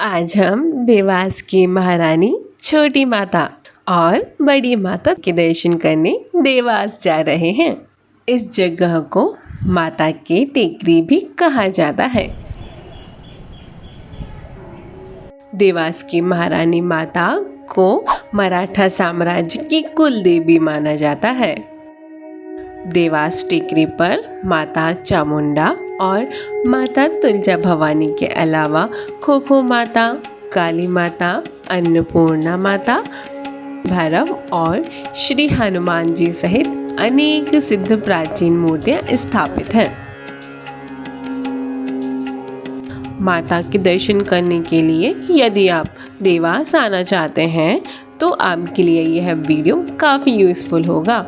आज हम देवास की महारानी छोटी माता और बड़ी माता के दर्शन करने देवास जा रहे हैं। इस जगह को माता की टेकरी भी कहा जाता है। देवास की महारानी माता को मराठा साम्राज्य की कुल देवी माना जाता है। देवास टेकरी पर माता चामुंडा और माता तुलजा भवानी के अलावा खोखो माता, काली माता, अन्नपूर्णा माता, भैरव और श्री हनुमान जी सहित अनेक सिद्ध प्राचीन मूर्तियां स्थापित हैं। माता के दर्शन करने के लिए यदि आप देवास आना चाहते हैं तो आपके लिए यह वीडियो काफ़ी यूज़फुल होगा।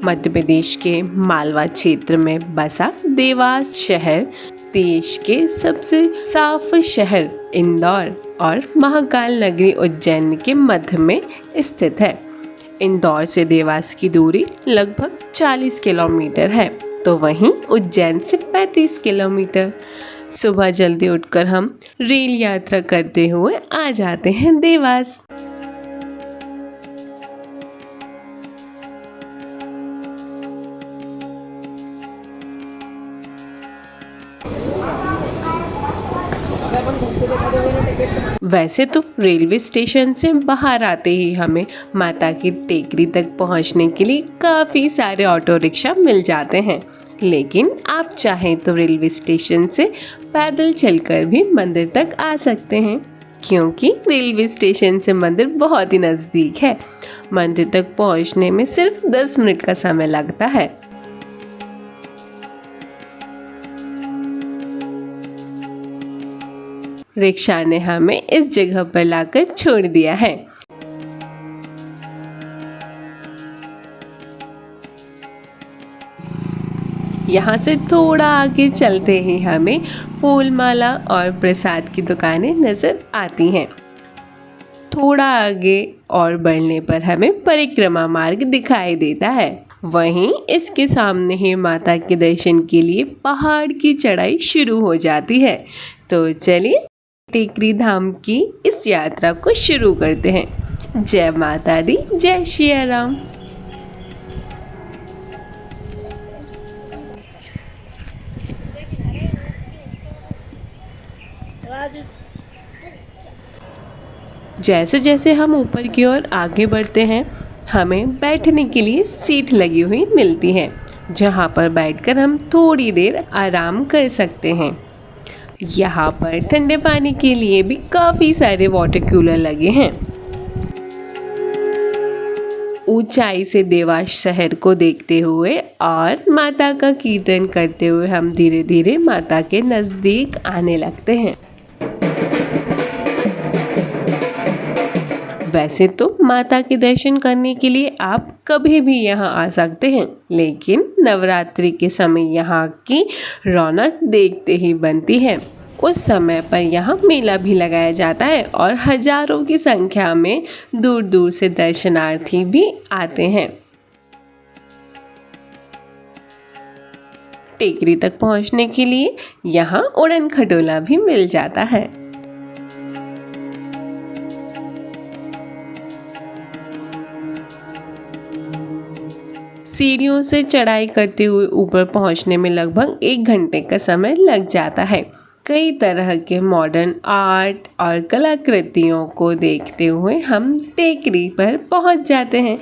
मध्य प्रदेश के मालवा क्षेत्र में बसा देवास शहर देश के सबसे साफ शहर इंदौर और महाकाल नगरी उज्जैन के मध्य में स्थित है। इंदौर से देवास की दूरी लगभग 40 किलोमीटर है, तो वहीं उज्जैन से 35 किलोमीटर। सुबह जल्दी उठकर हम रेल यात्रा करते हुए आ जाते हैं देवास। वैसे तो रेलवे स्टेशन से बाहर आते ही हमें माता की टेकरी तक पहुंचने के लिए काफ़ी सारे ऑटो रिक्शा मिल जाते हैं, लेकिन आप चाहें तो रेलवे स्टेशन से पैदल चलकर भी मंदिर तक आ सकते हैं, क्योंकि रेलवे स्टेशन से मंदिर बहुत ही नज़दीक है। मंदिर तक पहुंचने में सिर्फ 10 मिनट का समय लगता है। रिक्शा ने हमें इस जगह पर लाकर छोड़ दिया है। यहाँ से थोड़ा आगे चलते ही हमें फूल माला और प्रसाद की दुकानें नजर आती हैं। थोड़ा आगे और बढ़ने पर हमें परिक्रमा मार्ग दिखाई देता है। वहीं इसके सामने ही माता के दर्शन के लिए पहाड़ की चढ़ाई शुरू हो जाती है। तो चलिए टेकरी धाम की इस यात्रा को शुरू करते हैं। जय माता दी, जय श्री राम। जैसे जैसे हम ऊपर की ओर आगे बढ़ते हैं, हमें बैठने के लिए सीट लगी हुई मिलती है, जहां पर बैठकर हम थोड़ी देर आराम कर सकते हैं। यहाँ पर ठंडे पानी के लिए भी काफ़ी सारे वाटर कूलर लगे हैं। ऊंचाई से देवास शहर को देखते हुए और माता का कीर्तन करते हुए हम धीरे धीरे माता के नज़दीक आने लगते हैं। वैसे तो माता के दर्शन करने के लिए आप कभी भी यहाँ आ सकते हैं, लेकिन नवरात्रि के समय यहाँ की रौनक देखते ही बनती है। उस समय पर यहाँ मेला भी लगाया जाता है और हजारों की संख्या में दूर दूर से दर्शनार्थी भी आते हैं। टेकरी तक पहुँचने के लिए यहाँ उड़न खटोला भी मिल जाता है। सीढ़ियों से चढ़ाई करते हुए ऊपर पहुंचने में लगभग 1 घंटे का समय लग जाता है। कई तरह के मॉडर्न आर्ट और कलाकृतियों को देखते हुए हम टेकरी पर पहुंच जाते हैं।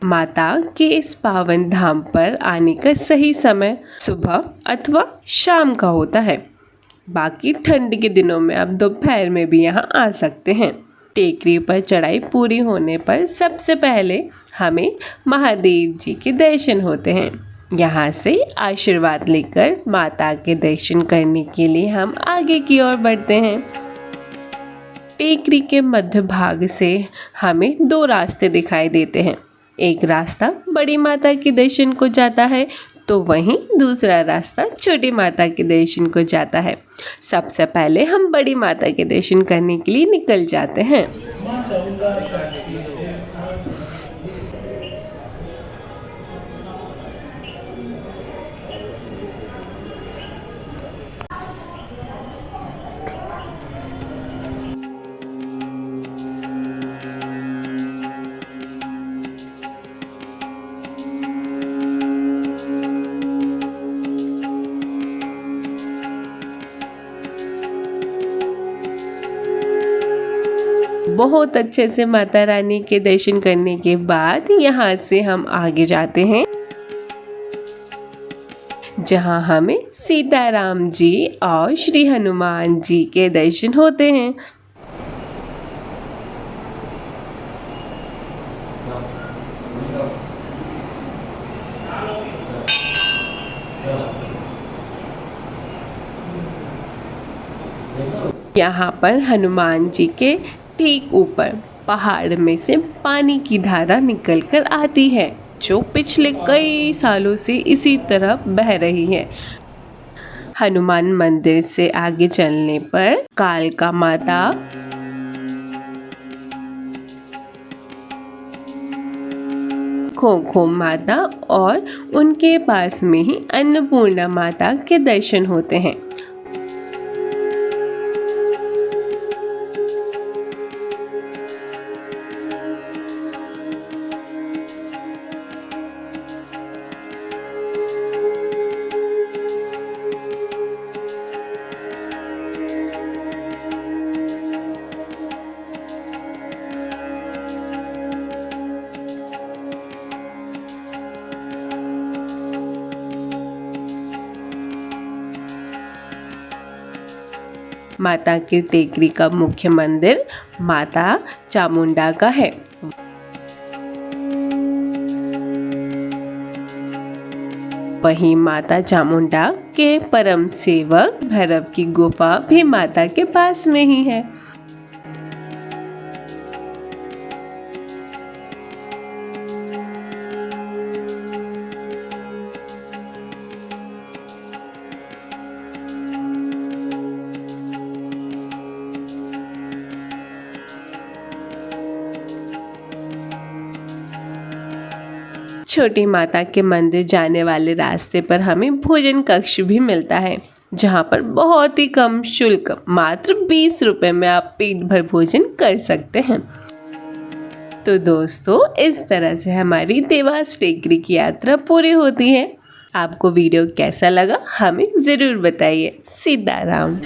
माता के इस पावन धाम पर आने का सही समय सुबह अथवा शाम का होता है। बाकी ठंड के दिनों में आप दोपहर में भी यहाँ आ सकते हैं। टेकरी पर चढ़ाई पूरी होने पर सबसे पहले हमें महादेव जी के दर्शन होते हैं। यहाँ से आशीर्वाद लेकर माता के दर्शन करने के लिए हम आगे की ओर बढ़ते हैं। टेकरी के मध्य भाग से हमें 2 रास्ते दिखाई देते हैं। एक रास्ता बड़ी माता के दर्शन को जाता है, तो वहीं दूसरा रास्ता छोटी माता के दर्शन को जाता है। सबसे पहले हम बड़ी माता के दर्शन करने के लिए निकल जाते हैं। बहुत अच्छे से माता रानी के दर्शन करने के बाद यहाँ से हम आगे जाते हैं, जहाँ हमें सीताराम जी और श्री हनुमान जी के दर्शन होते हैं। यहाँ पर हनुमान जी के ठीक ऊपर पहाड़ में से पानी की धारा निकल कर आती है, जो पिछले कई सालों से इसी तरह बह रही है। हनुमान मंदिर से आगे चलने पर कालका माता, खोखो माता और उनके पास में ही अन्नपूर्णा माता के दर्शन होते हैं। माता की टेकरी का मुख्य मंदिर माता चामुंडा का है। वहीं माता चामुंडा के परम सेवक भैरव की गुफा भी माता के पास में ही है। छोटी माता के मंदिर जाने वाले रास्ते पर हमें भोजन कक्ष भी मिलता है, जहाँ पर बहुत ही कम शुल्क मात्र 20 रुपए में आप पेट भर भोजन कर सकते हैं। तो दोस्तों, इस तरह से हमारी देवास टेकरी की यात्रा पूरी होती है। आपको वीडियो कैसा लगा हमें ज़रूर बताइए। सीताराम।